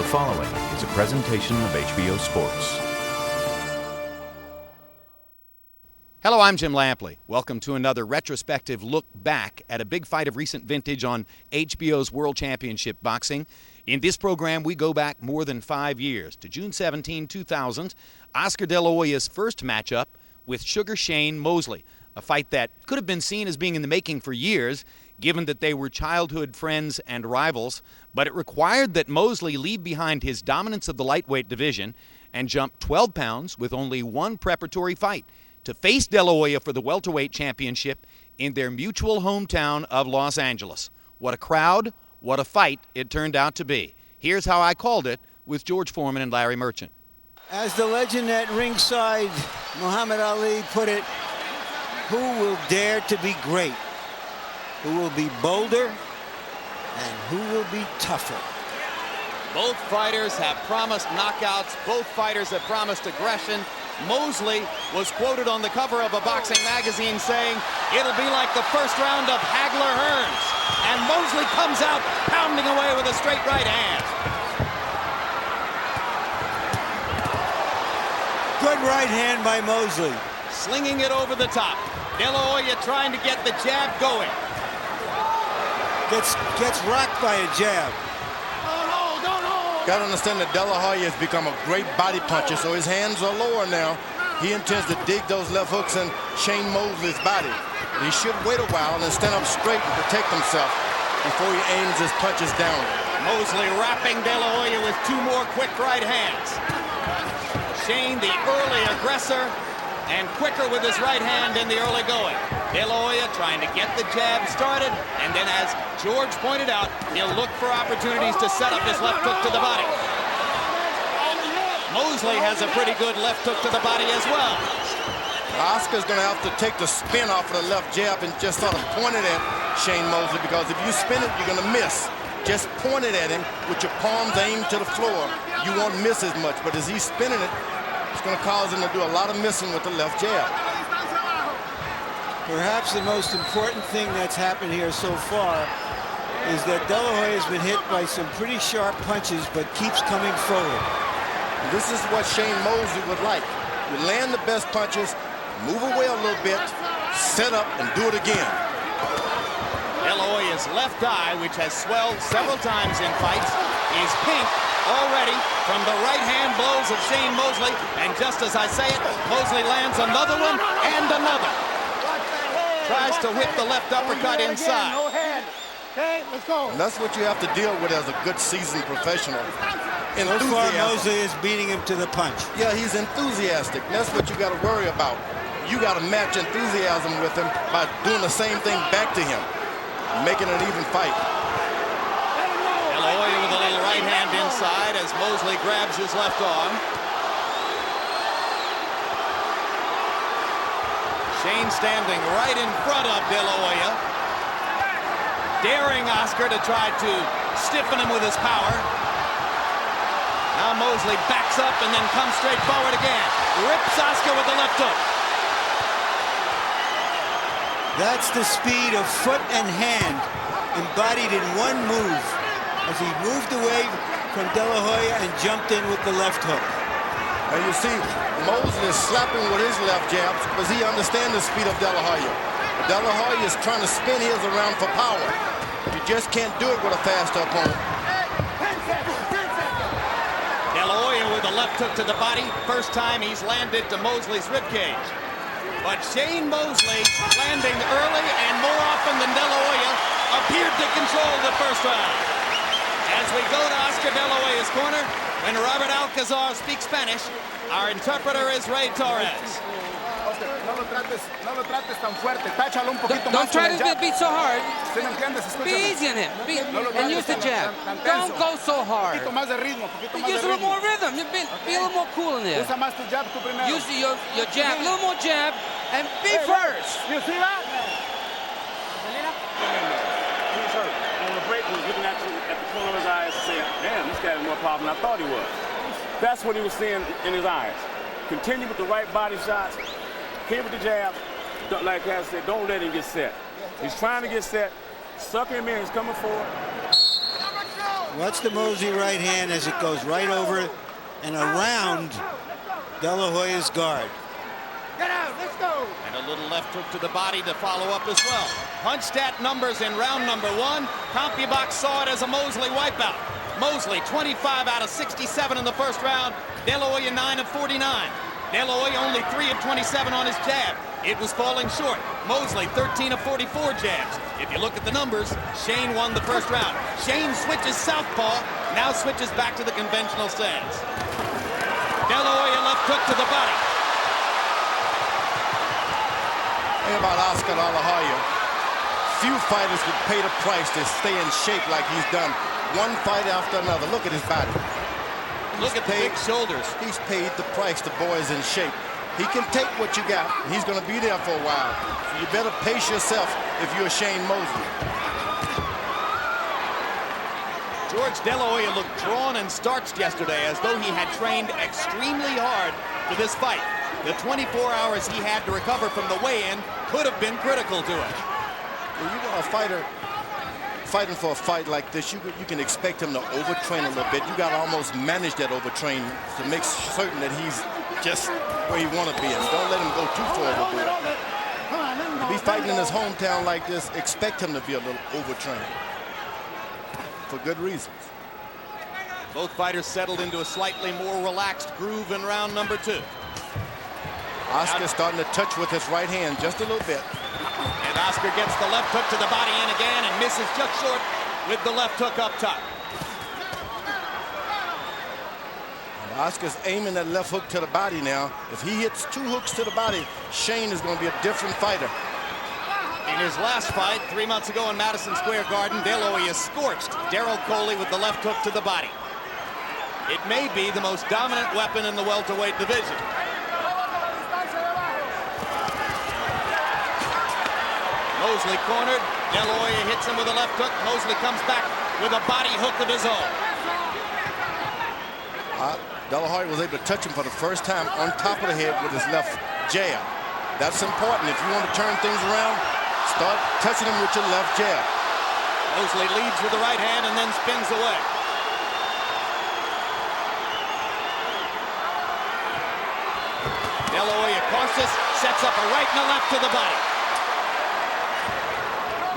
following is a presentation of HBO Sports. Hello, I'm Jim Lampley. Welcome to another retrospective look back at a big fight of recent vintage on HBO's World Championship Boxing. In this program, we go back more than 5 years to June 17, 2000, Oscar De La Hoya's first matchup with Sugar Shane Mosley, a fight that could have been seen as being in the making for years, given that they were childhood friends and rivals, but it required that Mosley leave behind his dominance of the lightweight division and jump 12 pounds with only one preparatory fight to face De La Hoya for the welterweight championship in their mutual hometown of Los Angeles. What a crowd, what a fight it turned out to be. Here's how I called it with George Foreman and Larry Merchant. As the legend at ringside, Muhammad Ali, put it, who will dare to be great? Who will be bolder? And who will be tougher? Both fighters have promised knockouts. Both fighters have promised aggression. Mosley was quoted on the cover of a boxing magazine saying, "It'll be like the first round of Hagler-Hearns." And Mosley comes out pounding away with a straight right hand. Good right hand by Mosley. Slinging it over the top. De La Hoya trying to get the jab going. Gets rocked by a jab. Got to understand that De La Hoya has become a great body puncher, so his hands are lower now. He intends to dig those left hooks in Shane Mosley's body. But he should wait a while and stand up straight and protect himself before he aims his punches down. Mosley wrapping De La Hoya with two more quick right hands. Shane, the early aggressor, and quicker with his right hand in the early going. De La Hoya trying to get the jab started, and then as George pointed out, he'll look for opportunities to set up his left hook to the body. Mosley has a pretty good left hook to the body as well. Oscar's going to have to take the spin off of the left jab and just sort of point it at Shane Mosley, because if you spin it, you're going to miss. Just point it at him with your palms aimed to the floor. You won't miss as much, but as he's spinning it, it's going to cause him to do a lot of missing with the left jab. Perhaps the most important thing that's happened here so far is that De La Hoya has been hit by some pretty sharp punches, but keeps coming forward. This is what Shane Mosley would like. You land the best punches, move away a little bit, set up, and do it again. De La Hoya's left eye, which has swelled several times in fights, is pink already from the right-hand blows of Shane Mosley. And just as I say it, Mosley lands another one and another. Tries to whip the left uppercut inside. No hand. Okay, let's go. And that's what you have to deal with as a good seasoned professional. So far, Mosley is beating him to the punch. Yeah, he's enthusiastic. That's what you got to worry about. You got to match enthusiasm with him by doing the same thing back to him, making an even fight. De La Hoya with a little right hand inside as Mosley grabs his left arm. Shane standing right in front of De La Hoya, daring Oscar to try to stiffen him with his power. Now Mosley backs up and then comes straight forward again. Rips Oscar with the left hook. That's the speed of foot and hand embodied in one move as he moved away from De La Hoya and jumped in with the left hook. And you see, Mosley is slapping with his left jabs because he understands the speed of De La Hoya. De La Hoya is trying to spin his around for power. You just can't do it with a faster opponent. De La Hoya with a left hook to the body. First time he's landed to Mosley's ribcage. But Shane Mosley, landing early and more often than De La Hoya, appeared to control the first round. As we go to Oscar De La Hoya's corner, when Robert Alcazar speaks Spanish, our interpreter is Ray Torres. Don't try to beat so hard. Be easy on him. And use the jab. Don't go so hard. Use a little more rhythm. Be a little more cool in there. Use your jab, a little more jab, and be first. You see that? On the break, he was looking at you at the corner of his eyes and saying, "Damn, this guy has more power than I thought he was." That's what he was seeing in his eyes. Continue with the right body shots. Hit with the jab. Like I said, don't let him get set. He's trying to get set. Suck him in. He's coming forward. Watch the Mosley right hand as it goes right over and around De La Hoya's guard. Get out, let's go. And a little left hook to the body to follow up as well. Punched-at numbers in round number 1. CompuBox saw it as a Mosley wipeout. Mosley 25 out of 67 in the first round. De La Hoya 9 of 49. De La Hoya only 3 of 27 on his jab. It was falling short. Mosley 13 of 44 jabs. If you look at the numbers, Shane won the first round. Shane switches southpaw, now switches back to the conventional stance. De La Hoya left hook to the body. Think about Oscar De La Hoya. Few fighters would pay the price to stay in shape like he's done. One fight after another. Look at his body. Look at the big shoulders. He's paid the price. The boy is in shape. He can take what you got. He's going to be there for a while. So you better pace yourself if you're Shane Mosley. George De La Hoya looked drawn and starched yesterday as though he had trained extremely hard for this fight. The 24 hours he had to recover from the weigh-in could have been critical to him. When you got a fighter fighting for a fight like this, you can expect him to overtrain a little bit. You got to almost manage that overtrain to make certain that he's just where he want to be, and don't let him go too far overboard. To be fighting in his hometown like this, expect him to be a little overtrained for good reasons. Both fighters settled into a slightly more relaxed groove in round number 2. Oscar starting to touch with his right hand just a little bit. And Oscar gets the left hook to the body in again and misses just short with the left hook up top. Oscar's aiming that left hook to the body now. If he hits 2 hooks to the body, Shane is going to be a different fighter. In his last fight 3 months ago in Madison Square Garden, De La Hoya scorched Daryl Coley with the left hook to the body. It may be the most dominant weapon in the welterweight division. Mosley cornered. De La Hoya hits him with a left hook. Mosley comes back with a body hook of his own. De La Hoya was able to touch him for the first time on top of the head with his left jab. That's important. If you want to turn things around, start touching him with your left jab. Mosley leads with the right hand and then spins away. De La Hoya cautious, sets up a right and a left to the body.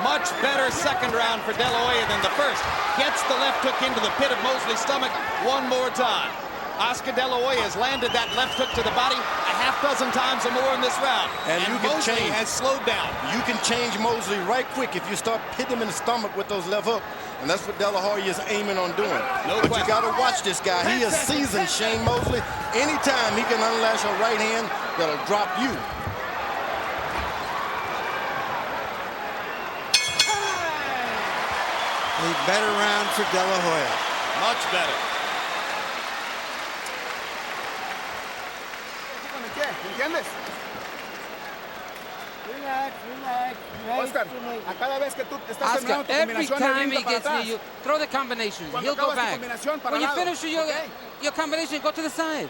Much better second round for De La Hoya than the first. Gets the left hook into the pit of Mosley's stomach one more time. Oscar De La Hoya has landed that left hook to the body a half dozen times or more in this round. And you can Mosley change. has slowed down. You can change Mosley right quick if you start hitting him in the stomach with those left hooks. And that's what De La Hoya is aiming on doing. No but question. you got to watch this guy. He is seasoned, Shane Mosley. Anytime he can unlash a right hand that'll drop you. A better round for De La Hoya. Much better. ¿Entiendes? Relax, relax. Oscar, a cada vez que tú estás Oscar, terminando tu every combinación, time él he brinca para gets me, atrás. you throw the combination. Cuando He'll go acabas tu back. combinación, para When you lado, finish your combination, go to the side.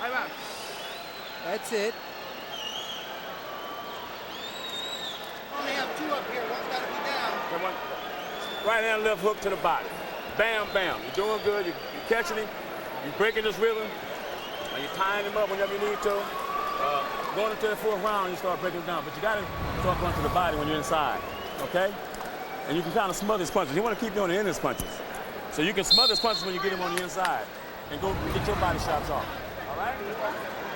Ahí va. That's it. Only have 2 up here. One's got to be down. Come on. Right hand, left hook to the body. Bam, bam. You're doing good. You're catching him. You're breaking this rhythm. You're tying him up whenever you need to. Going into the 4th round, you start breaking him down. But you got to start going to the body when you're inside, okay? And you can kind of smother his punches. You want to keep you on the end of his punches. So you can smother his punches when you get him on the inside and go get your body shots off, all right?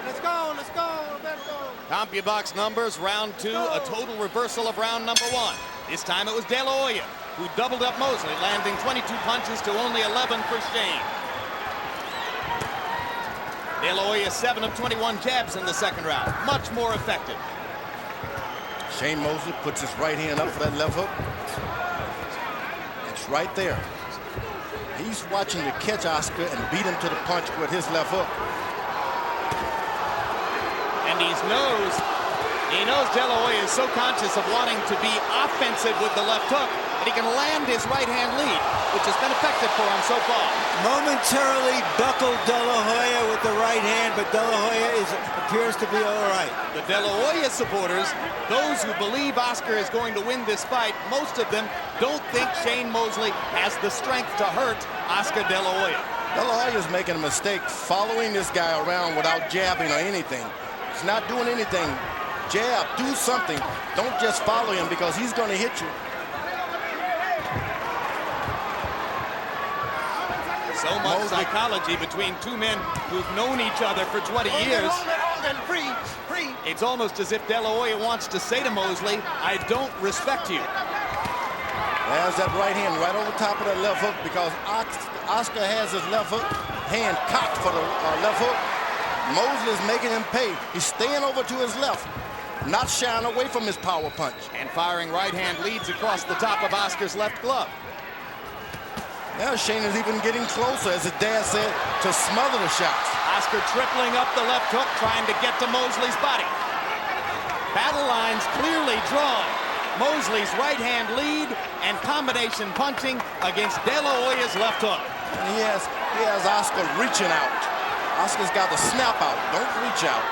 Let's go, let's go, Roberto. CompuBox numbers, round 2, a total reversal of round number 1. This time it was De La Hoya who doubled up Mosley, landing 22 punches to only 11 for Shane. De La Hoya 7 of 21 jabs in the second round, much more effective. Shane Mosley puts his right hand up for that left hook. It's right there. He's watching to catch Oscar and beat him to the punch with his left hook. And he knows De La Hoya is so conscious of wanting to be offensive with the left hook that he can land his right hand lead, which has been effective for him so far. Momentarily buckled De La Hoya with the right right hand, but De La Hoya appears to be all right. The De La Hoya supporters, those who believe Oscar is going to win this fight, most of them don't think Shane Mosley has the strength to hurt Oscar De La Hoya. De La Hoya's making a mistake following this guy around without jabbing or anything. He's not doing anything. Jab, do something. Don't just follow him because he's going to hit you. So much psychology between two men who've known each other for 20 years. Free. It's almost as if De La Hoya wants to say to Mosley, I don't respect you. There's that right hand right over top of that left hook because Oscar has his left hook hand cocked for the left hook. Mosley is making him pay. He's staying over to his left, not shying away from his power punch. And firing right hand leads across the top of Oscar's left glove. Now Shane is even getting closer, as his dad said, to smother the shots. Oscar tripling up the left hook, trying to get to Mosley's body. Battle lines clearly drawn. Mosley's right hand lead and combination punching against De La Hoya's left hook. And he has Oscar reaching out. Oscar's got to snap out. Don't reach out.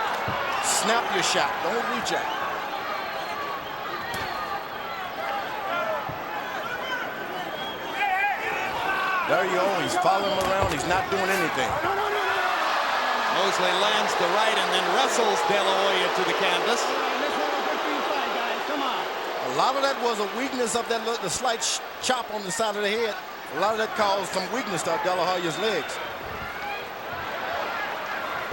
Snap your shot. Don't reach out. There you go. He's following him around. He's not doing anything. Mosley lands the right and then wrestles De La Hoya to the canvas. A lot of that was a weakness of that, the slight chop on the side of the head. A lot of that caused some weakness to De La Hoya's legs.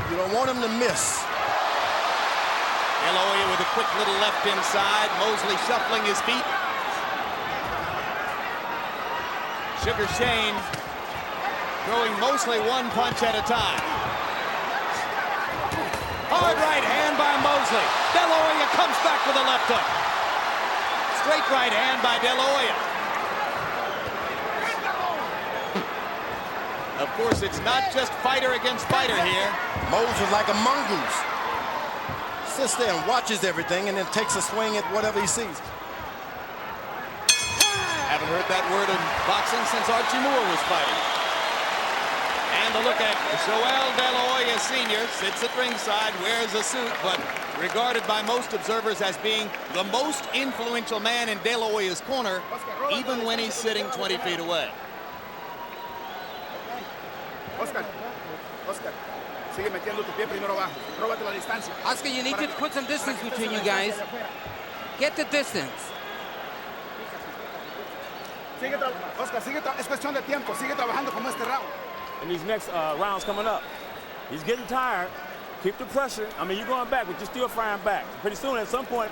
You don't want him to miss. De La Hoya with a quick little left inside. Mosley shuffling his feet. Sugar Shane throwing mostly one punch at a time. Hard right hand by Mosley. De La Hoya comes back with a left hook. Straight right hand by De La Hoya. Of course, it's not just fighter against fighter here. Mosley like a mongoose. Sits there and watches everything and then takes a swing at whatever he sees. Haven't heard that word in boxing since Archie Moore was fighting. And a look at Joel De La Hoya Sr. sits at ringside, wears a suit, but regarded by most observers as being the most influential man in De La Hoya's corner, even when he's sitting 20 feet away. Oscar, sigue metiendo tu pie primero abajo. Róbate la distancia. Oscar, you need to put some distance between you guys. Get the distance. Oscar, es cuestión de tiempo. Sigue trabajando como este round. And these next rounds coming up, he's getting tired. Keep the pressure. I mean, you're going back, but you're still firing back. Pretty soon, at some point.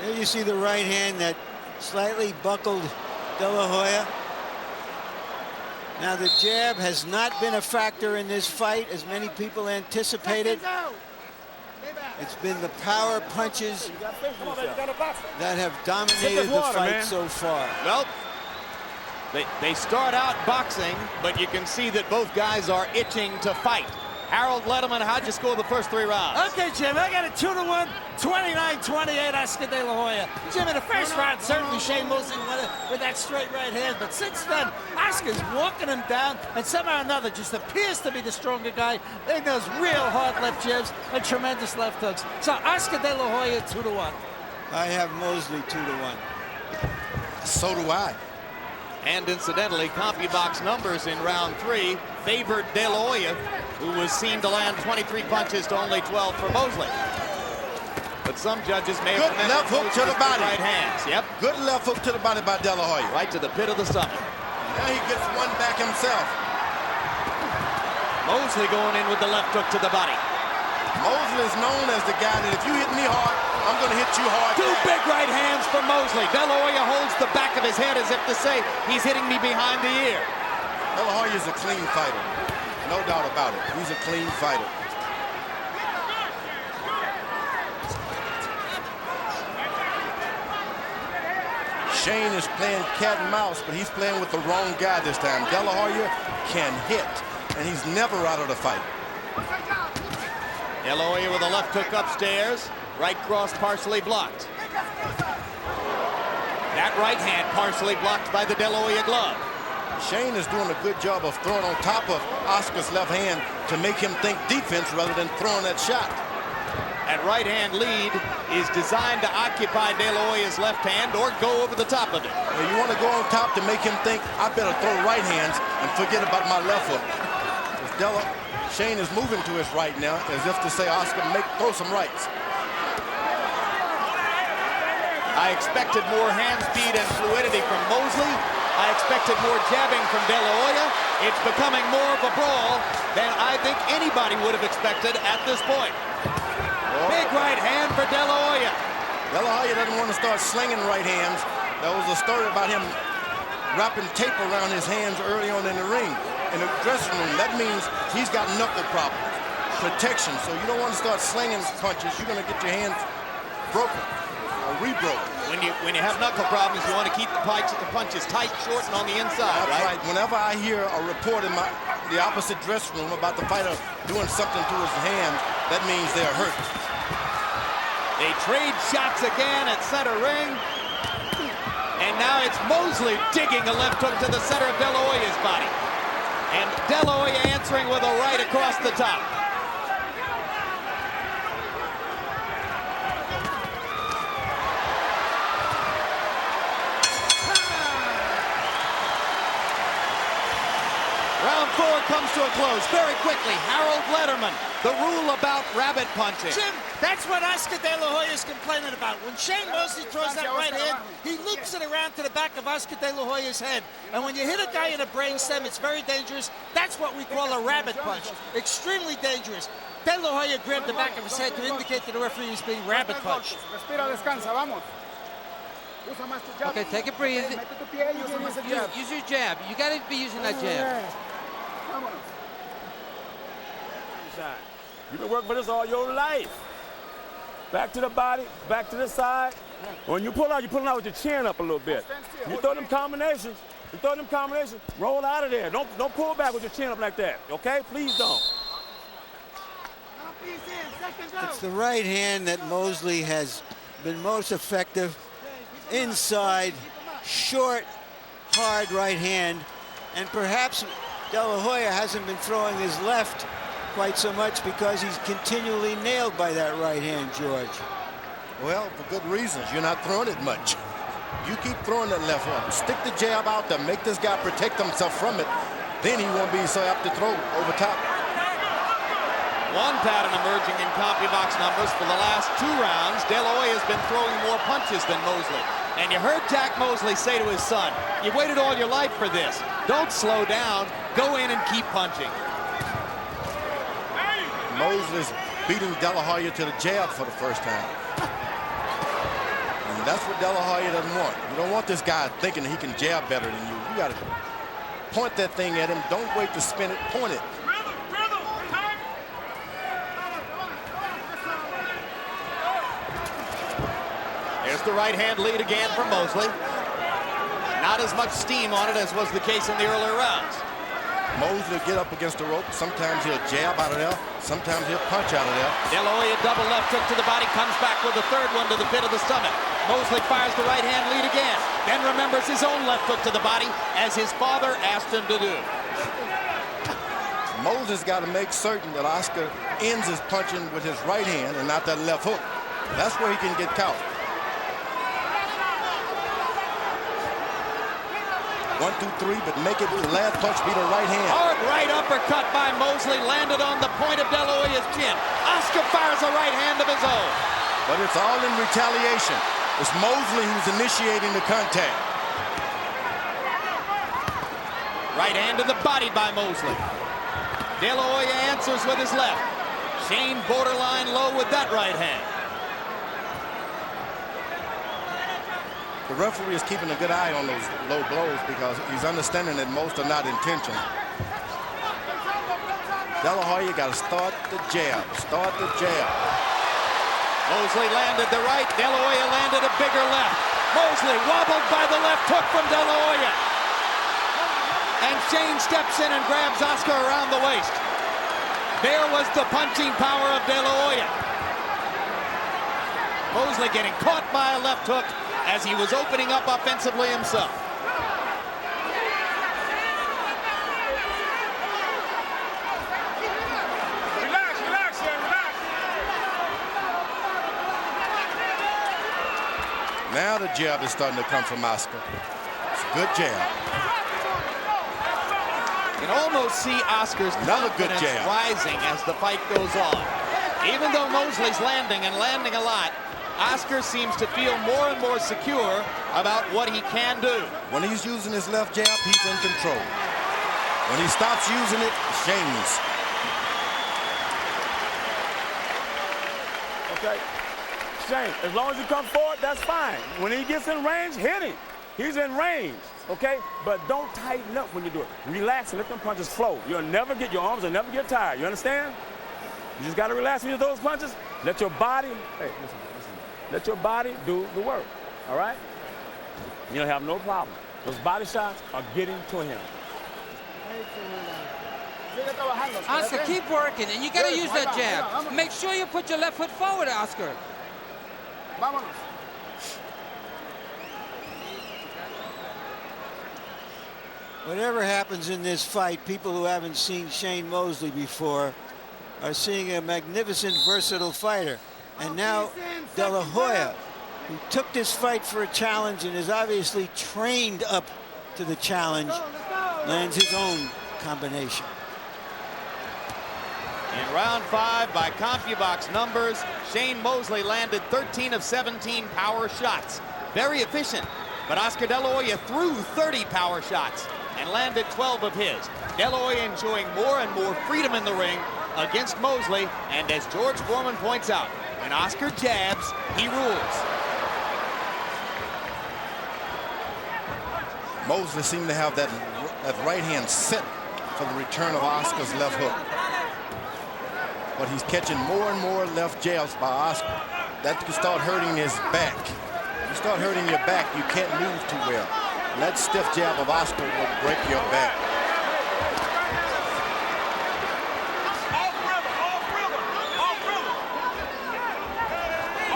There you see the right hand that slightly buckled De La Hoya. Now, the jab has not been a factor in this fight, as many people anticipated. It's been the power punches that have dominated the fight so far. Well, they start out boxing, but you can see that both guys are itching to fight. Harold Letterman, how'd you score the first 3 rounds? Okay, Jim, I got a 2-1, 29-28, Oscar De La Hoya. Jim, in the first round, certainly Shane Mosley won it with that straight right hand, but since then, Oscar's walking him down, and somehow or another just appears to be the stronger guy in those real hard left jabs and tremendous left hooks. So Oscar De La Hoya, 2-1. I have Mosley 2-1. So do I. And incidentally, CompuBox numbers in round 3 favored De La Hoya, who was seen to land 23 punches to only 12 for Mosley. But some judges may have good left hook to the body. Right hands. Yep. Good left hook to the body by De La Hoya. Right to the pit of the stomach. Now he gets one back himself. Mosley going in with the left hook to the body. Mosley is known as the guy that if you hit me hard, I'm going to hit you hard. 2 big right hands for Mosley. De La Hoya holds the back of his head as if to say, he's hitting me behind the ear. De La Hoya is a clean fighter. No doubt about it. He's a clean fighter. Shane is playing cat and mouse, but he's playing with the wrong guy this time. De La Hoya can hit, and he's never out of the fight. De La Hoya with a left hook upstairs. Right cross partially blocked. That right hand partially blocked by the De La Hoya glove. Shane is doing a good job of throwing on top of Oscar's left hand to make him think defense rather than throwing that shot. That right hand lead is designed to occupy De La Hoya's left hand or go over the top of it. Well, you want to go on top to make him think, I better throw right hands and forget about my left hook. Shane is moving to his right now, as if to say, Oscar, throw some rights. I expected more hand speed and fluidity from Mosley. I expected more jabbing from De La Hoya. It's becoming more of a brawl than I think anybody would have expected at this point. Big right hand for De La Hoya. De La Hoya doesn't want to start slinging right hands. There was a story about him wrapping tape around his hands early on in the ring. In the dressing room, that means he's got knuckle problems. Protection, so you don't want to start slinging punches. You're going to get your hands broken or rebroken. When you have knuckle problems, you want to keep the punches tight, short, and on the inside, right? Whenever I hear a report in the opposite dressing room about the fighter doing something to his hands, that means they're hurt. They trade shots again at center ring. And now it's Mosley digging a left hook to the center of De La Hoya's body. And De La Hoya answering with a right across the top. Round 4 comes to a close very quickly. Harold Letterman, the rule about rabbit punching. Jim, that's what Oscar De La Hoya is complaining about. When Shane Mosley throws that right hand, he loops it around to the back of Oscar De La Hoya's head. And when you hit a guy in the brainstem, it's very dangerous. That's what we call a rabbit punch. Extremely dangerous. De La Hoya grabbed the back of his head to indicate to the referee he's being rabbit punched. Okay, take a breathe. Use your jab. You got to be using that jab. You've been working for this all your life. Back to the body, back to the side. When you pull out, you're pulling out with your chin up a little bit. You throw them combinations. Roll out of there. Don't pull back with your chin up like that. Okay? Please don't. It's the right hand that Mosley has been most effective. Inside, short, hard right hand. And perhaps De La Hoya hasn't been throwing his left quite so much because he's continually nailed by that right hand, George. Well, for good reasons. You're not throwing it much. You keep throwing that left hook. Stick the jab out there. Make this guy protect himself from it. Then he won't be so apt to throw over top. One pattern emerging in CompuBox numbers for the last 2 rounds. De La Hoya has been throwing more punches than Mosley. And you heard Jack Mosley say to his son, you waited all your life for this. Don't slow down. Go in and keep punching. Mosley's beating De La Hoya to the jab for the first time. And that's what De La Hoya doesn't want. You don't want this guy thinking he can jab better than you. You got to point that thing at him. Don't wait to spin it. Point it. There's the right hand lead again for Mosley. Not as much steam on it as was the case in the earlier rounds. Mosley get up against the rope. Sometimes he'll jab out of there. Sometimes he'll punch out of there. De La Hoya double left hook to the body, comes back with a third one to the pit of the stomach. Mosley fires the right hand lead again. Then remembers his own left hook to the body as his father asked him to do. Mosley's got to make certain that Oscar ends his punching with his right hand and not that left hook. That's where he can get caught. 1, 2, 3, but make it the last punch be the right hand. Hard right uppercut by Mosley landed on the point of De La Hoya's chin. Oscar fires a right hand of his own. But it's all in retaliation. It's Mosley who's initiating the contact. Right hand to the body by Mosley. De La Hoya answers with his left. Shane borderline low with that right hand. The referee is keeping a good eye on those low blows because he's understanding that most are not intentional. De La Hoya got to start the jab. Start the jab. Mosley landed the right. De La Hoya landed a bigger left. Mosley wobbled by the left hook from De La Hoya. And Shane steps in and grabs Oscar around the waist. There was the punching power of De La Hoya. Mosley getting caught by a left hook as he was opening up offensively himself. Now the jab is starting to come from Oscar. It's a good jab. You can almost see Oscar's confidence rising as the fight goes on. Even though Mosley's landing and landing a lot, Oscar seems to feel more and more secure about what he can do. When he's using his left jab, he's in control. When he stops using it, Shane's. Okay. Shane, as long as you come forward, that's fine. When he gets in range, hit him. He's in range, okay? But don't tighten up when you do it. Relax and let them punches flow. Your arms will never get tired. You understand? You just got to relax when you do those punches. Let your body, hey, listen. Let your body do the work, all right? You'll have no problem. Those body shots are getting to him. Oscar, keep working, and you got to use that jab. Make sure you put your left foot forward, Oscar. Whatever happens in this fight, people who haven't seen Shane Mosley before are seeing a magnificent, versatile fighter. And now De La Hoya, who took this fight for a challenge and is obviously trained up to the challenge, lands his own combination. In round 5, by CompuBox numbers, Shane Mosley landed 13 of 17 power shots. Very efficient, but Oscar De La Hoya threw 30 power shots and landed 12 of his. De La Hoya enjoying more and more freedom in the ring against Mosley, and as George Foreman points out, when Oscar jabs, he rules. Mosley seemed to have that right hand set for the return of Oscar's left hook. But he's catching more and more left jabs by Oscar. That can start hurting his back. If you start hurting your back, you can't move too well. And that stiff jab of Oscar will break your back.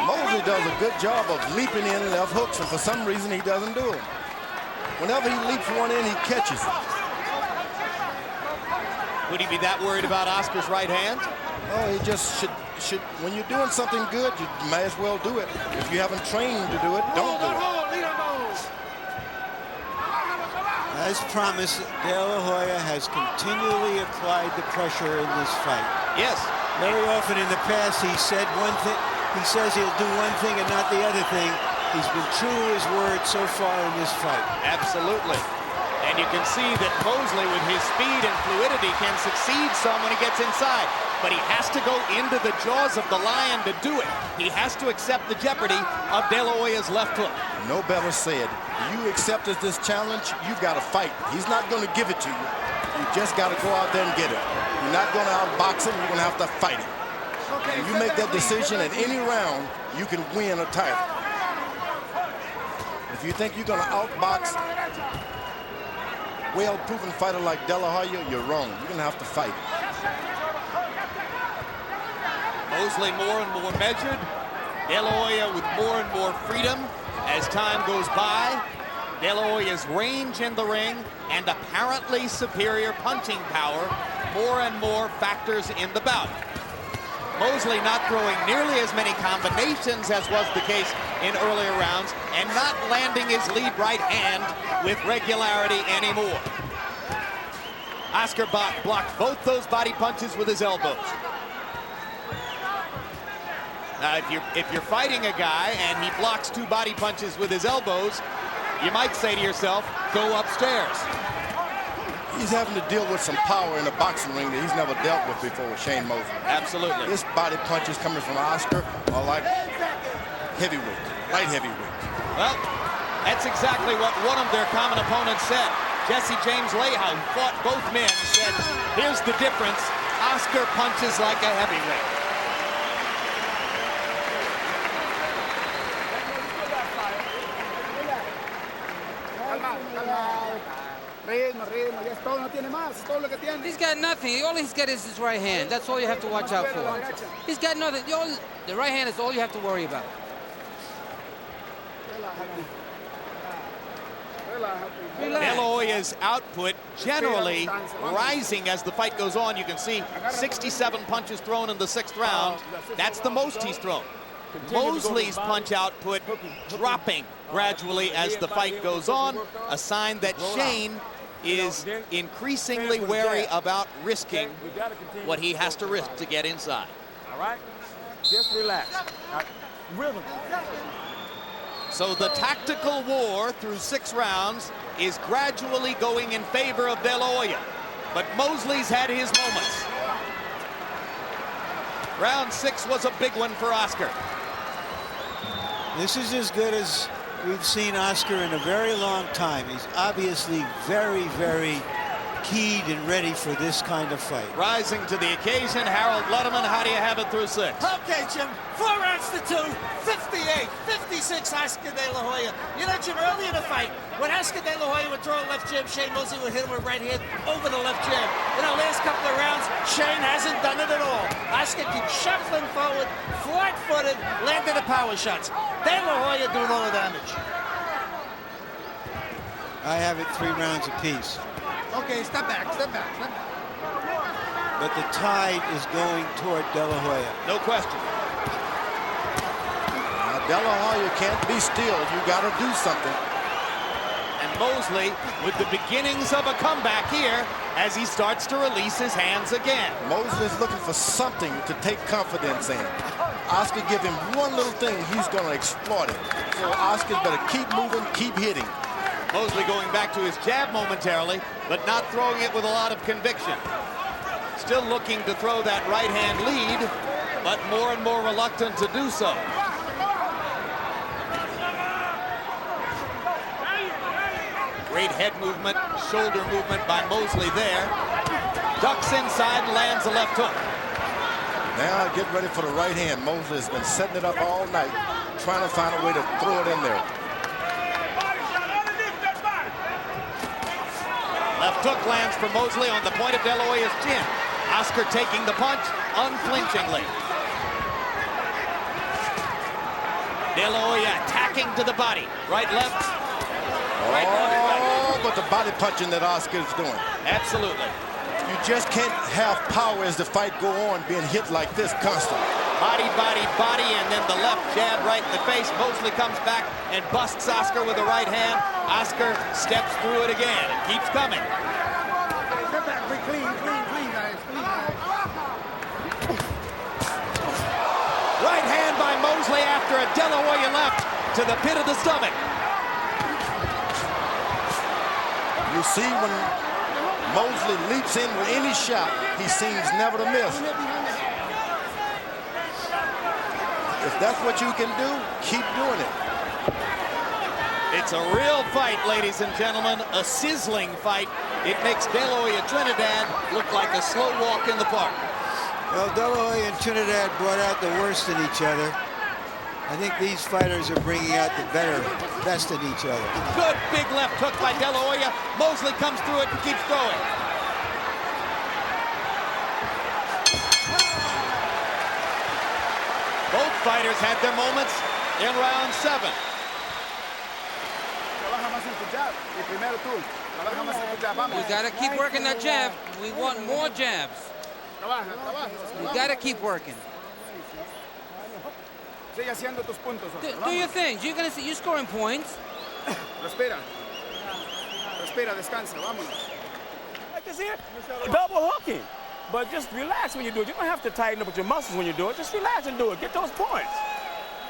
Mosley does a good job of leaping in left hooks, and for some reason he doesn't do it. Whenever he leaps one in, he catches it. Would he be that worried about Oscar's right hand? Oh, he just should. When you're doing something good, you might as well do it. If you haven't trained to do it, don't do it. As promised, De La Hoya has continually applied the pressure in this fight. Yes. Very often in the past, he said one thing. He says he'll do one thing and not the other thing. He's been true to his word so far in this fight. Absolutely. And you can see that Mosley, with his speed and fluidity, can succeed some when he gets inside. But he has to go into the jaws of the lion to do it. He has to accept the jeopardy of De La Hoya's left hook. No better said. You accepted this challenge, you've got to fight. He's not going to give it to you. You just got to go out there and get it. You're not going to outbox him. You're going to have to fight him. And you make that decision at any round, you can win a title. If you think you're going to outbox well-proven fighter like De La Hoya, you're wrong. You're going to have to fight him. Mosley more and more measured. De La Hoya with more and more freedom as time goes by. De La Hoya's range in the ring and apparently superior punching power more and more factors in the bout. Mosley not throwing nearly as many combinations as was the case in earlier rounds, and not landing his lead right hand with regularity anymore. Oscar blocked both those body punches with his elbows. Now, if you're fighting a guy and he blocks 2 body punches with his elbows, you might say to yourself, go upstairs. He's having to deal with some power in the boxing ring that he's never dealt with before with Shane Mosley. Absolutely. His body punches coming from Oscar are like heavyweight, light heavyweight. Well, that's exactly what one of their common opponents said. Jesse James Leha, who fought both men, said, here's the difference. Oscar punches like a heavyweight. He's got nothing. All he's got is his right hand. That's all you have to watch out for. He's got nothing. The right hand is all you have to worry about. De La Hoya's output generally rising as the fight goes on. You can see 67 punches thrown in the 6th round. That's the most he's thrown. Mosley's punch output dropping gradually as the fight goes on, a sign that Shane is increasingly wary about risking what he has to risk to get inside. All right? Just relax. Rhythm. So the tactical war through 6 rounds is gradually going in favor of De La Hoya. But Mosley's had his moments. Round 6 was a big one for Oscar. This is as good as we've seen Oscar in a very long time. He's obviously very, very keyed and ready for this kind of fight. Rising to the occasion, Harold Letterman, how do you have it through 6? Okay, Jim, 4 rounds to 2, 58, 56 Oscar De La Hoya. You know, Jim, early in the fight, when Oscar De La Hoya would throw a left jab, Shane Mosley would hit him with right hand over the left jab. In the last couple of rounds, Shane hasn't done it at all. Oscar keeps shuffling forward, flat-footed, landing the power shots. De La Hoya doing all the damage. I have it 3 rounds apiece. Okay, step back, step back. But the tide is going toward De La Hoya. No question. Now, De La Hoya can't be still. You got to do something. And Mosley with the beginnings of a comeback here as he starts to release his hands again. Mosley's looking for something to take confidence in. Oscar give him one little thing, he's going to exploit it. So Oscar better keep moving, keep hitting. Mosley going back to his jab momentarily, but not throwing it with a lot of conviction. Still looking to throw that right hand lead, but more and more reluctant to do so. Great head movement, shoulder movement by Mosley there. Ducks inside and lands a left hook. Now get ready for the right hand. Mosley has been setting it up all night, trying to find a way to throw it in there. Left hook lands for Mosley on the point of De La Hoya's chin. Oscar taking the punch unflinchingly. De La Hoya attacking to the body. Right, left. Right, oh, but the body punching that Oscar is doing. Absolutely. You just can't have power as the fight go on being hit like this constantly. Body, body, body, and then the left jab right in the face. Mosley comes back and busts Oscar with the right hand. Oscar steps through it again and keeps coming. Right hand by Mosley after a De La Hoya left to the pit of the stomach. You see when Mosley leaps in with any shot, he seems never to miss. If that's what you can do, keep doing it. It's a real fight, ladies and gentlemen, a sizzling fight. It makes De La Hoya Trinidad look like a slow walk in the park. Well, De La Hoya and Trinidad brought out the worst in each other. I think these fighters are bringing out the best in each other. Good big left hook by De La Hoya. Mosley comes through it and keeps throwing. Both fighters had their moments in round 7. We gotta keep working that jab. We want more jabs. We gotta keep working. Do your things. You're gonna see you scoring points. Respira. Respira, descansa, vámonos. Like this here, double hooking. But just relax when you do it. You don't have to tighten up with your muscles when you do it. Just relax and do it. Get those points.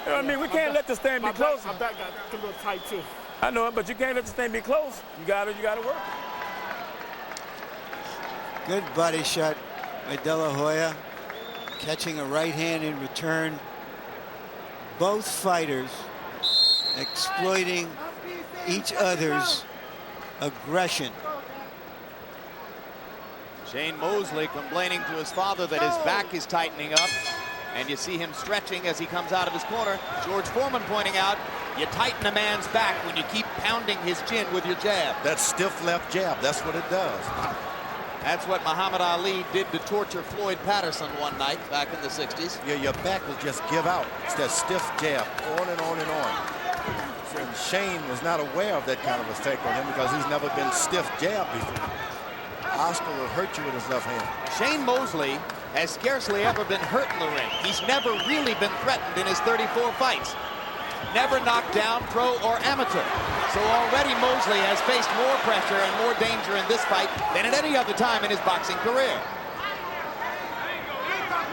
You know what I mean? We can't let this thing be close. My back got a little tight too. I know it, but you can't let this thing be close. You gotta work. Good body shot by De La Hoya, catching a right hand in return. Both fighters exploiting each other's aggression. Shane Mosley complaining to his father that his back is tightening up. And you see him stretching as he comes out of his corner. George Foreman pointing out, you tighten a man's back when you keep pounding his chin with your jab. That stiff left jab, that's what it does. That's what Muhammad Ali did to torture Floyd Patterson one night back in the 60s. Yeah, your back will just give out. It's that stiff jab, on and on and on. And Shane was not aware of that kind of effect on him because he's never been stiff jabbed before. Oscar will hurt you with his left hand. Shane Mosley has scarcely ever been hurt in the ring. He's never really been threatened in his 34 fights. Never knocked down, pro or amateur. So already Mosley has faced more pressure and more danger in this fight than at any other time in his boxing career.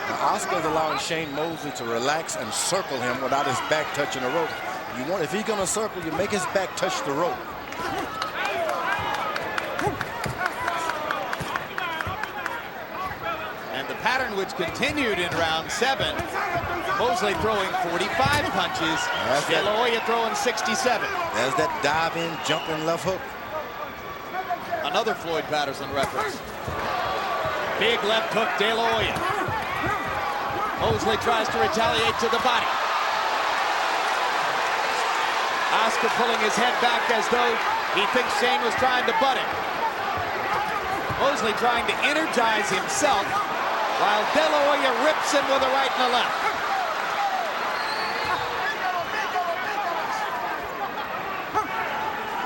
Now, Oscar's allowing Shane Mosley to relax and circle him without his back touching the rope. If he's going to circle, you make his back touch the rope. And the pattern which continued in round 7, Mosley throwing 45 punches, De La Hoya throwing 67. There's that dive-in, jumping left hook. Another Floyd Patterson reference. Big left hook, De La Hoya. Mosley tries to retaliate to the body. Oscar pulling his head back as though he thinks Shane was trying to butt him. Mosley trying to energize himself while De La Hoya rips him with a right and a left.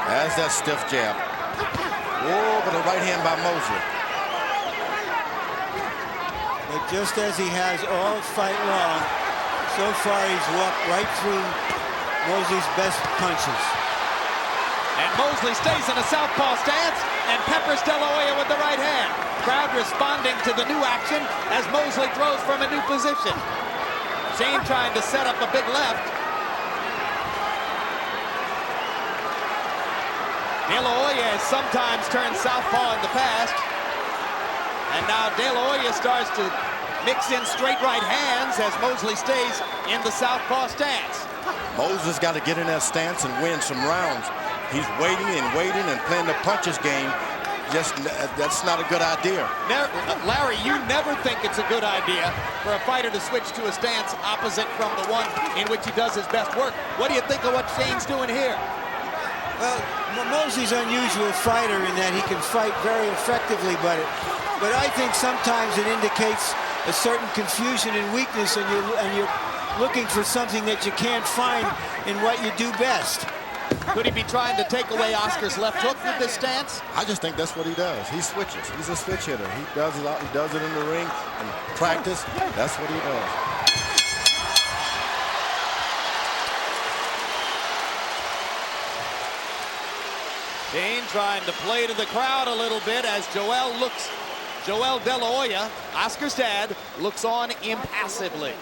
There's that stiff jab. Oh, but a right hand by Mosley. But just as he has all fight long, so far he's walked right through Mosley's best punches. And Mosley stays in a southpaw stance and peppers De La Hoya with the right hand. Crowd responding to the new action as Mosley throws from a new position. Shane trying to set up a big left. De La Hoya has sometimes turned southpaw in the past. And now De La Hoya starts to mix in straight right hands as Mosley stays in the southpaw stance. Mosley's got to get in that stance and win some rounds. He's waiting and playing the punches game. That's not a good idea. Larry, you never think it's a good idea for a fighter to switch to a stance opposite from the one in which he does his best work. What do you think of what Shane's doing here? Well, Mosley's an unusual fighter in that he can fight very effectively, but I think sometimes it indicates a certain confusion and weakness, and you're looking for something that you can't find in what you do best. Could he be trying to take away Oscar's left hook with this stance? I just think that's what he does. He switches. He's a switch hitter. He does it out. He does it in the ring and practice. That's what he does. Shane trying to play to the crowd a little bit as Joel De La Hoya, Oscar's dad, looks on impassively.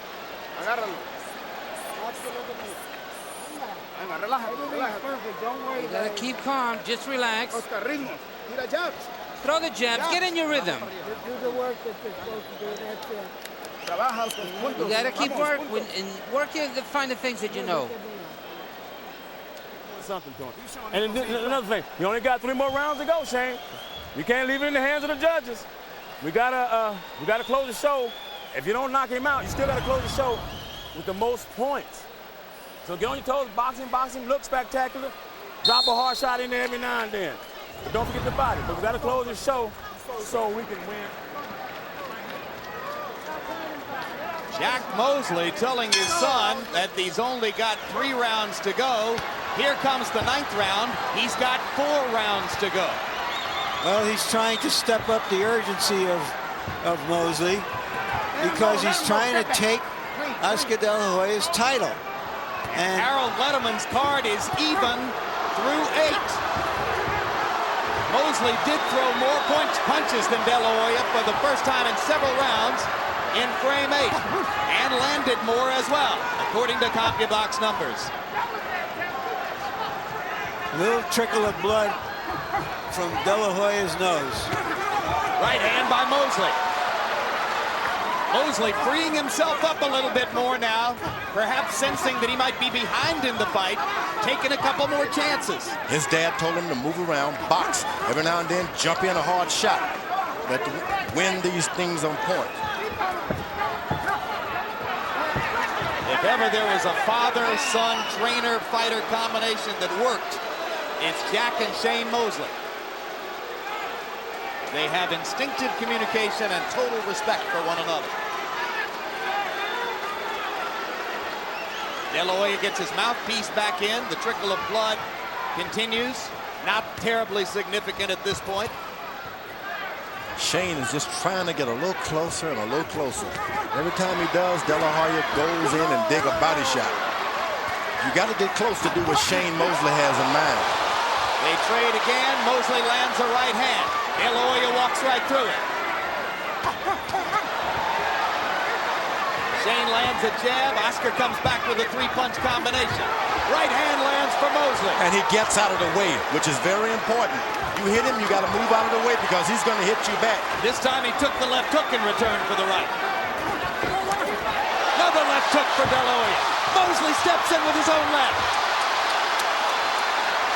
You gotta keep calm, just relax. Throw the jabs, get in your rhythm. You gotta keep working to find the things that you know. Something to him. And another thing, you only got 3 more rounds to go, Shane. You can't leave it in the hands of the judges. We gotta close the show. If you don't knock him out, you still gotta close the show with the most points. So get on your toes. Boxing looks spectacular. Drop a hard shot in there every now and then. But don't forget the body. But we gotta close the show so we can win. Jack Mosley telling his son that he's only got 3 rounds to go. Here comes the 9th round. He's got 4 rounds to go. Well, he's trying to step up the urgency of Mosley because he's trying to take Oscar De La Hoya's title. And Harold Letterman's card is even through 8. Mosley did throw more punches than De La Hoya for the first time in several rounds in frame 8, and landed more as well, according to CompuBox numbers. A little trickle of blood from De La Hoya's nose. Right hand by Mosley. Mosley freeing himself up a little bit more now, perhaps sensing that he might be behind in the fight, taking a couple more chances. His dad told him to move around, box, every now and then jump in a hard shot, but to win these things on point. If ever there was a father-son, trainer-fighter combination that worked, it's Jack and Shane Mosley. They have instinctive communication and total respect for one another. De La Hoya gets his mouthpiece back in. The trickle of blood continues. Not terribly significant at this point. Shane is just trying to get a little closer and a little closer. Every time he does, De La Hoya goes in and dig a body shot. You got to get close to do what Shane Mosley has in mind. They trade again. Mosley lands a right hand. De La Hoya walks right through it. Shane lands a jab. Oscar comes back with a three-punch combination. Right hand lands for Mosley. And he gets out of the way, which is very important. You hit him, you got to move out of the way because he's going to hit you back. This time he took the left hook in return for the right. Another left hook for De La Hoya. Mosley steps in with his own left.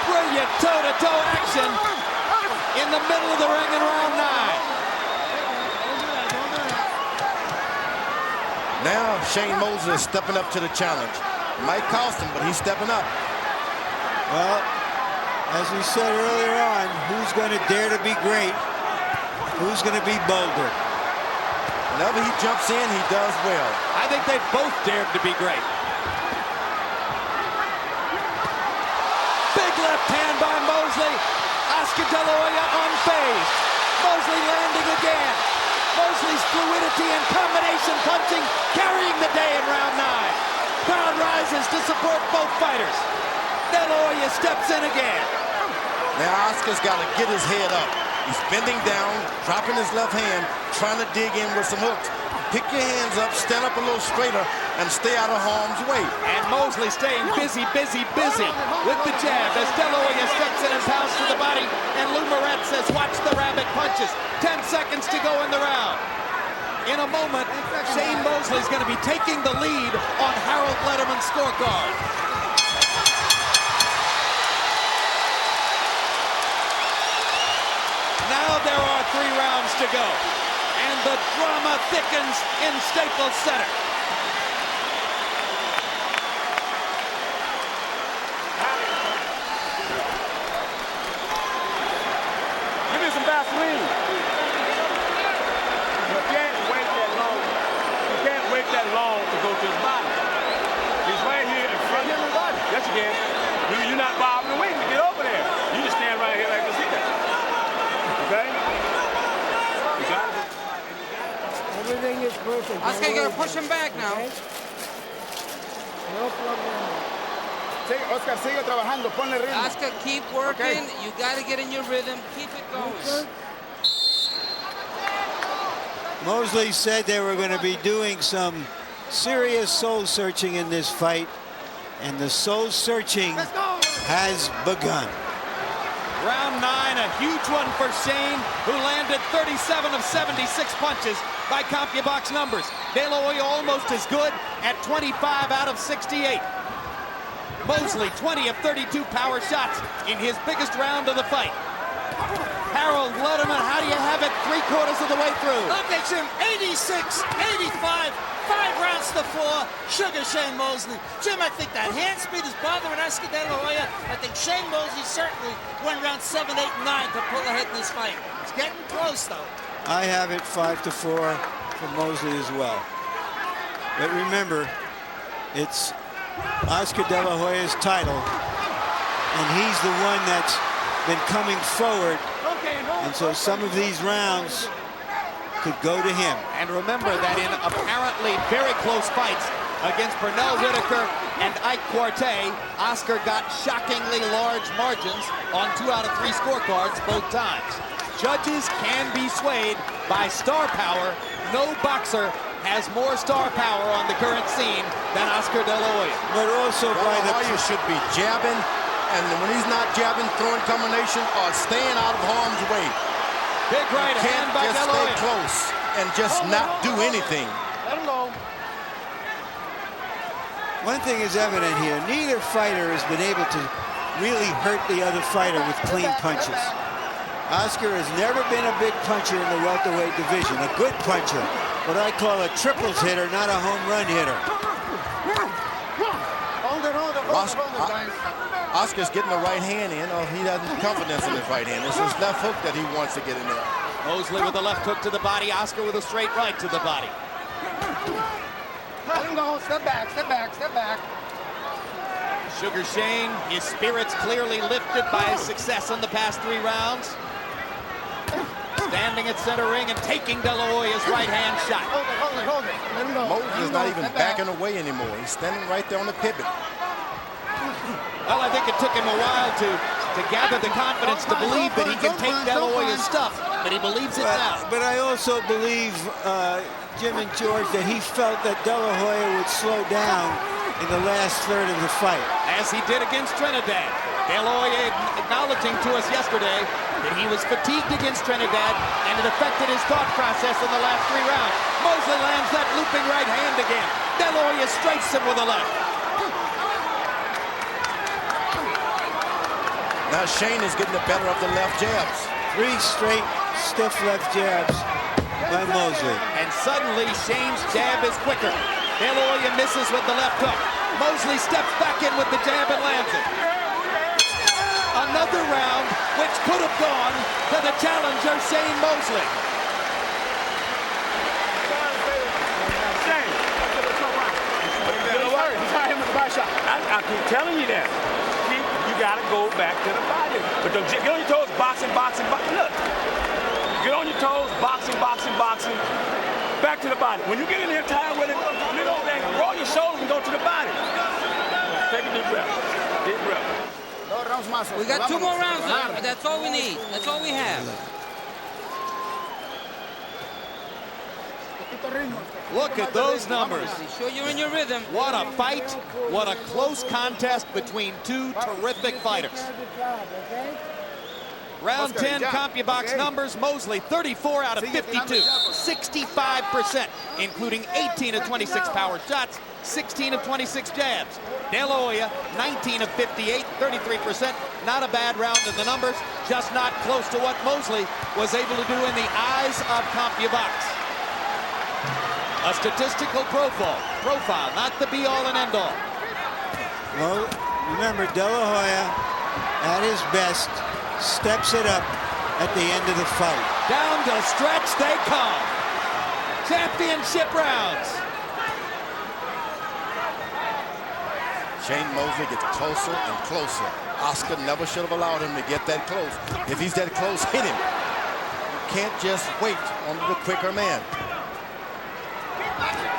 Brilliant toe-to-toe action in the middle of the ring in round 9. Now Shane Mosley is stepping up to the challenge. It might cost him, but he's stepping up. Well, as we said earlier on, who's going to dare to be great? Who's going to be bolder? Whenever he jumps in, he does well. I think they both dared to be great. Big left hand by Mosley. Oscar De La Hoya unfazed. Mosley landing again. Mosley's fluidity and combination punching carrying the day in round 9. Crowd rises to support both fighters. De La Hoya steps in again. Now Oscar's got to get his head up. He's bending down, dropping his left hand, trying to dig in with some hooks. Pick your hands up, stand up a little straighter, and stay out of harm's way. And Mosley staying busy with the jab as De La Hoya steps in and pounds to the body. And Lou Moret says, watch the rabbit punches. 10 seconds to go in the round. In a moment, Shane Mosley's going to be taking the lead on Harold Letterman's scorecard. Now there are 3 rounds to go. And the drama thickens in Staples Center. Give me some Vaseline. You can't wait that long. You can't wait that long to go to his body. He's right here in front of his body. Yes, you can. You're not bobbing the wing to get over there. You just stand right here like this here. Okay? You got it. Everything is perfect. Oscar, you gotta push him back now. No problem. Oscar, sigue trabajando, ponle ritmo. Oscar, keep working. Okay. You gotta get in your rhythm. Keep it going. Mosley said they were going to be doing some serious soul searching in this fight, and the soul searching has begun. Round 9, a huge one for Shane, who landed 37 of 76 punches by CompuBox numbers. De La Hoya almost as good at 25 out of 68. Mosley, 20 of 32 power shots in his biggest round of the fight. Harold Letterman, how do you have it 3/4 of the way through? Okay, Jim, 86, 85, 5 rounds to 4. Sugar Shane Mosley. Jim, I think that hand speed is bothering Oscar De La Hoya. I think Shane Mosley certainly went round 7, 8, 9 to pull ahead in this fight. It's getting close, though. I have it 5-4 for Mosley as well. But remember, it's Oscar De La Hoya's title, and he's the one that's been coming forward, and so some of these rounds could go to him. And remember that in apparently very close fights against Pernell Whitaker and Ike Quartey, Oscar got shockingly large margins on 2 out of 3 scorecards both times. Judges can be swayed by star power. No boxer has more star power on the current scene than Oscar De La Hoya. But also De by La Hoya should be jabbing, and when he's not jabbing, throwing combination or staying out of harm's way. Big right hand by De La Hoya. Stay close and just not do anything. Let him go. One thing is evident here, neither fighter has been able to really hurt the other fighter with clean punches. Oscar has never been a big puncher in the welterweight division, a good puncher, what I call a triples hitter, not a home run hitter. Oscar's getting the right hand in, or he has confidence in his right hand. It's his left hook that he wants to get in there. Mosley with a left hook to the body, Oscar with a straight right to the body. Let him go. Step back, step back, step back. Sugar Shane, his spirits clearly lifted by his success in the past 3 rounds. Standing at center ring and taking De La Hoya's right-hand shot. Hold it. Let him go. Mosley's not even backing away anymore. He's standing right there on the pivot. Well, I think it took him a while to gather the confidence to believe that he can take De La Hoya's stuff, but he believes it now. But I also believe, Jim and George, that he felt that De La Hoya would slow down in the last third of the fight. As he did against Trinidad. De La Hoya acknowledging to us yesterday that he was fatigued against Trinidad and it affected his thought process in the last 3 rounds. Mosley lands that looping right hand again. De La Hoya strikes him with a left. Now Shane is getting the better of the left jabs. 3 straight stiff left jabs by Mosley. And suddenly Shane's jab is quicker. De La Hoya misses with the left hook. Mosley steps back in with the jab and lands it. Another round which could have gone to the challenger, Shane Mosley. Shane. I keep telling you that. You got to go back to the body. But don't get on your toes, boxing. Look. Get on your toes, boxing. Back to the body. When you get in here tired with it, you know, roll your shoulders and go to the body. Take a deep breath. Deep breath. We got 2 more rounds. That's all we need. That's all we have. Look at those numbers. Be sure you're in your rhythm. What a fight. What a close contest between 2 terrific fighters. Round 10 CompuBox numbers. Mosley 34 out of 52, 65%, including 18 of 26 power shots, 16 of 26 jabs. De La Hoya 19 of 58, 33%. Not a bad round in the numbers, just not close to what Mosley was able to do in the eyes of CompuBox. A statistical profile, not the be-all and end-all. Well, remember, De La Hoya, at his best, steps it up at the end of the fight. Down to stretch they come. Championship rounds. Shane Mosley gets closer and closer. Oscar never should have allowed him to get that close. If he's that close, hit him. You can't just wait on the quicker man.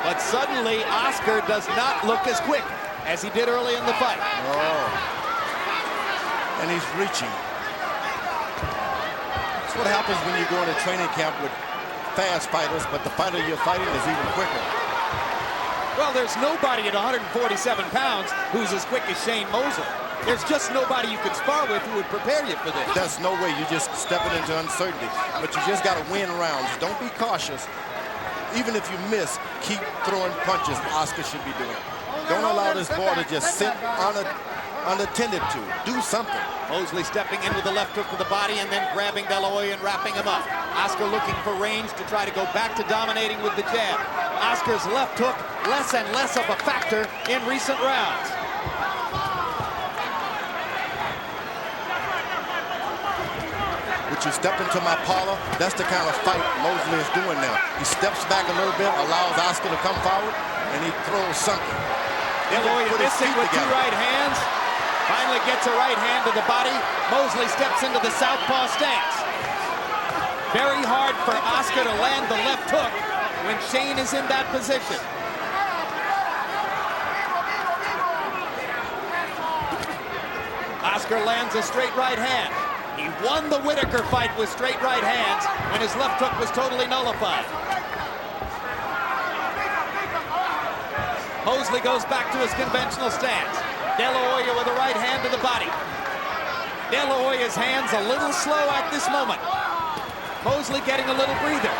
But suddenly, Oscar does not look as quick as he did early in the fight. Oh. And he's reaching. That's what happens when you go into training camp with fast fighters, but the fighter you're fighting is even quicker. Well, there's nobody at 147 pounds who's as quick as Shane Mosley. There's just nobody you could spar with who would prepare you for this. There's no way. You're just stepping into uncertainty. But you just got to win rounds. Don't be cautious. Even if you miss, keep throwing punches. Oscar should be doing. Don't allow this boy to just sit unattended to. Do something. Mosley stepping in with the left hook to the body and then grabbing De La Hoya and wrapping him up. Oscar looking for range to try to go back to dominating with the jab. Oscar's left hook less and less of a factor in recent rounds. Would you step into my parlor? That's the kind of fight Mosley is doing now. He steps back a little bit, allows Oscar to come forward, and he throws something. De La Hoya missing with 2 right hands. Finally gets a right hand to the body. Mosley steps into the southpaw stance. Very hard for Oscar to land the left hook when Shane is in that position. Oscar lands a straight right hand. He won the Whitaker fight with straight right hands when his left hook was totally nullified. Mosley goes back to his conventional stance. De La Hoya with a right hand to the body. De La Hoya's hands a little slow at this moment. Mosley getting a little breather.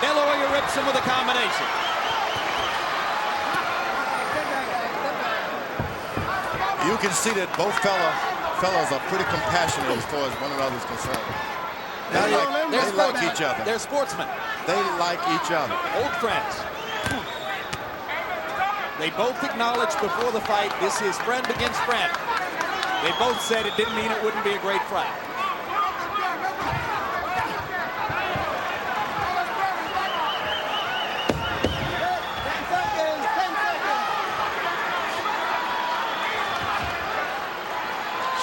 De La Hoya rips him with a combination. You can see that both fellas are pretty compassionate as far as one another's concerned. They like each other. They're sportsmen. They like each other. Old friends. They both acknowledged before the fight this is friend against friend. They both said it didn't mean it wouldn't be a great fight.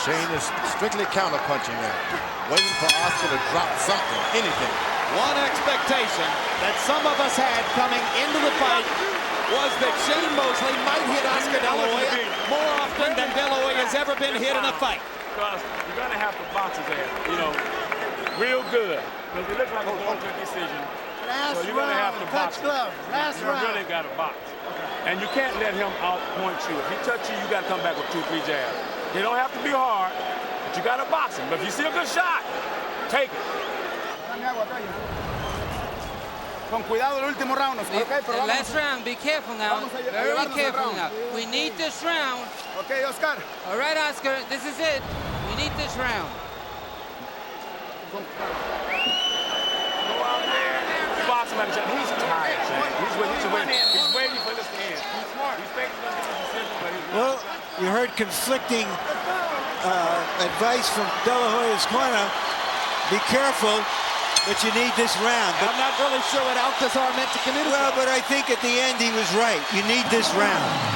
Shane is strictly counter-punching now, waiting for Oscar to drop something, anything. One expectation that some of us had coming into the fight was that Shane Mosley might hit Oscar De La Hoya more often than De La Hoya has ever been hit in a fight. Because you're going to have to box his ass, you know, real good. Because it looks like he's going to a decision. So you're going to have to box him. You really got to box. And you can't let him out-point you. If he touch you, you got to come back with 2-3 jabs. They don't have to be hard, but you got to box him. But if you see a good shot, take it. Con cuidado el último round. The last round, be careful now. Very careful now. We need this round. Okay, Oscar. All right, Oscar, this is it. We need this round. Go out there. Box him at the shot. He's tired, Shane. He's waiting for this to end. He's smart. He's thinking he's going to get a decision, but he's not. Well, you heard conflicting advice from De La Hoya's corner. Be careful, but you need this round. But I'm not really sure what Alcazar meant to communicate. well, but I think at the end he was right. You need this round.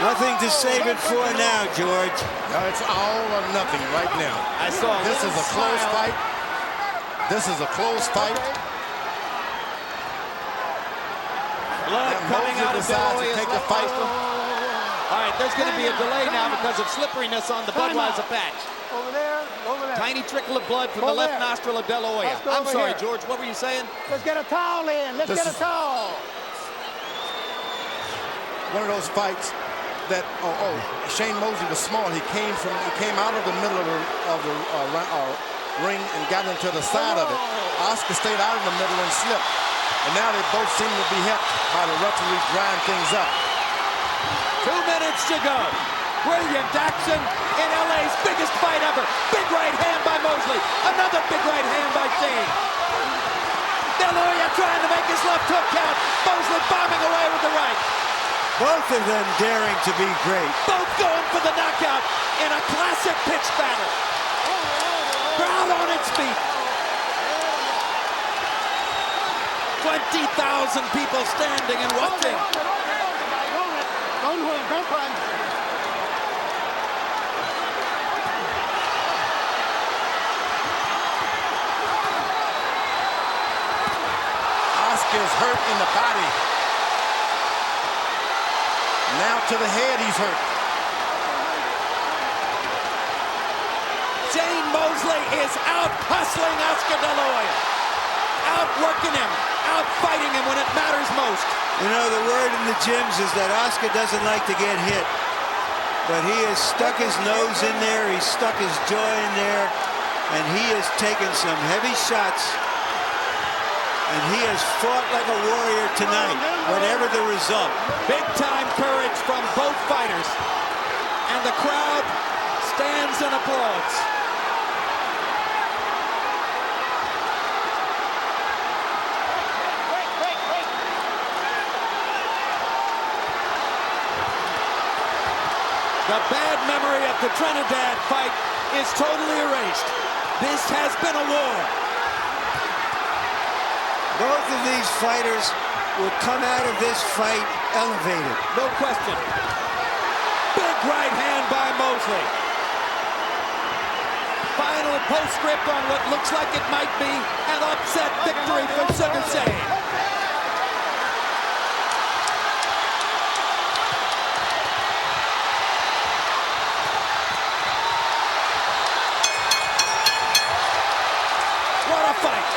Nothing to save it for now, George. No, it's all or nothing right now. I saw this is a close fight. This is a close fight. Blood coming out of De La Hoya's take the left fight. nostril. All right, there's going to be a delay now because of slipperiness on the Budweiser patch. Over there, over there. Tiny trickle of blood from the left nostril of De La Hoya. I'm sorry, George, what were you saying? Let's get a towel in. Let's get a towel. One of those fights that Shane Mosley was small. He came out of the middle of the ring and got into the side of it. Oscar stayed out in the middle and slipped. And now they both seem to be helped by the referee drying things up. 2 minutes to go. Brilliant action in LA's biggest fight ever. Big right hand by Mosley. Another big right hand by Shane. De La Hoya trying to make his left hook count. Mosley bombing away with the right. Both of them daring to be great. Both going for the knockout in a classic pitch battle. Crowd on its feet. 20,000 people standing and watching. Don't run. Oscar's hurt in the body. Now to the head he's hurt. Shane Mosley is out hustling Oscar De La Hoya. Out working him, out fighting him when it matters most. You know, the word in the gyms is that Oscar doesn't like to get hit. But he has stuck his nose in there, he's stuck his jaw in there, and he has taken some heavy shots. And he has fought like a warrior tonight, whatever the result. Big-time courage from both fighters. And the crowd stands and applauds. The bad memory of the Trinidad fight is totally erased. This has been a war. Both of these fighters will come out of this fight elevated. No question. Big right hand by Mosley. Final postscript on what looks like it might be an upset victory for Sugar Shane. What a fight.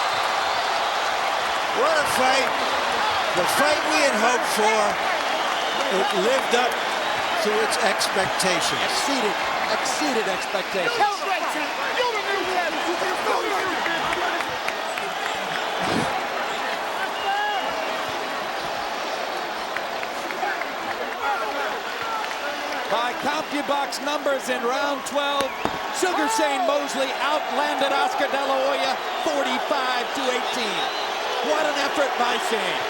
What a fight. The fight we had hoped for. It lived up to its expectations. Exceeded expectations. By CompuBox numbers in round 12, Sugar Shane Mosley outlanded Oscar De La Hoya 45-18. What an effort by Shane.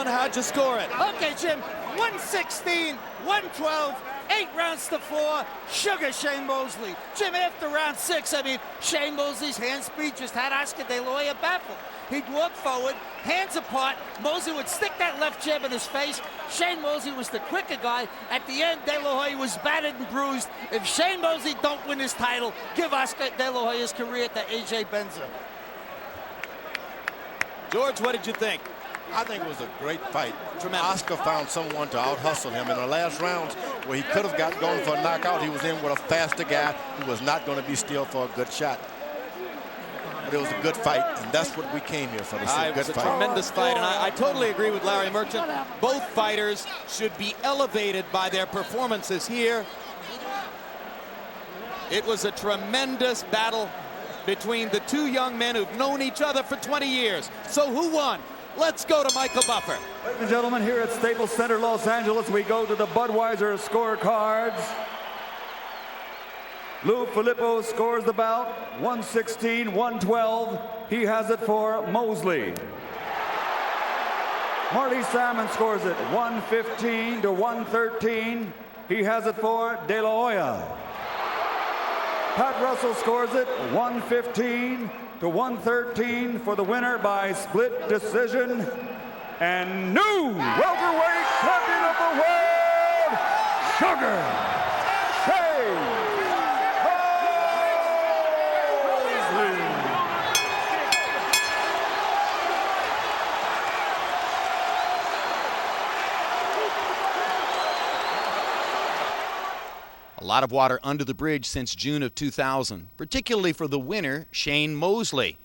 gentlemen, how'd you score it? Okay, Jim, 116, 112, 8 rounds to 4. Sugar Shane Mosley. Jim, after round 6, I mean, Shane Mosley's hand speed just had Oscar De La Hoya baffled. He'd walk forward, hands apart. Mosley would stick that left jab in his face. Shane Mosley was the quicker guy. At the end, De La Hoya was battered and bruised. If Shane Mosley don't win his title, give Oscar De La Hoya's career to AJ Benza. George, what did you think? I think it was a great fight. Tremendous. Oscar found someone to out-hustle him in the last rounds where he could have got going for a knockout. He was in with a faster guy who was not going to be still for a good shot. But it was a good fight, and that's what we came here for, to see a good fight. Tremendous fight, and I totally agree with Larry Merchant. Both fighters should be elevated by their performances here. It was a tremendous battle between the two young men who've known each other for 20 years. So who won? Let's go to Michael Buffer. Ladies and gentlemen, here at Staples Center, Los Angeles, we go to the Budweiser scorecards. Lou Filippo scores the bout, 116-112. He has it for Mosley. Marty Salmon scores it, 115-113. He has it for De La Hoya. Pat Russell scores it, 115-113 for the winner by split decision. And new welterweight champion of the world, Sugar Shane Mosley. A lot of water under the bridge since June of 2000, particularly for the winner, Shane Mosley.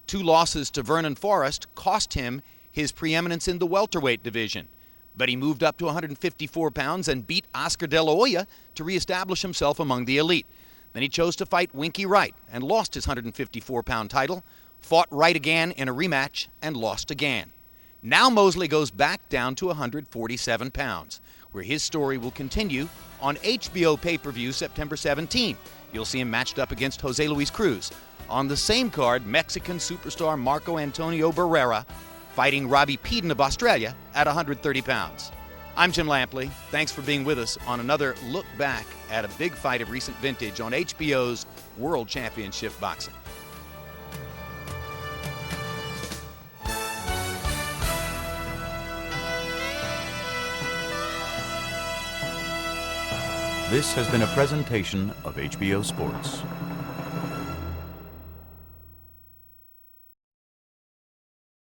2 losses to Vernon Forrest cost him his preeminence in the welterweight division. But he moved up to 154 pounds and beat Oscar De La Hoya to reestablish himself among the elite. Then he chose to fight Winky Wright and lost his 154-pound title, fought Wright again in a rematch, and lost again. Now Mosley goes back down to 147 pounds, where his story will continue on HBO pay-per-view September 17. You'll see him matched up against Jose Luis Cruz. On the same card, Mexican superstar Marco Antonio Barrera fighting Robbie Peden of Australia at 130 pounds. I'm Jim Lampley. Thanks for being with us on another look back at a big fight of recent vintage on HBO's World Championship Boxing. This has been a presentation of HBO Sports.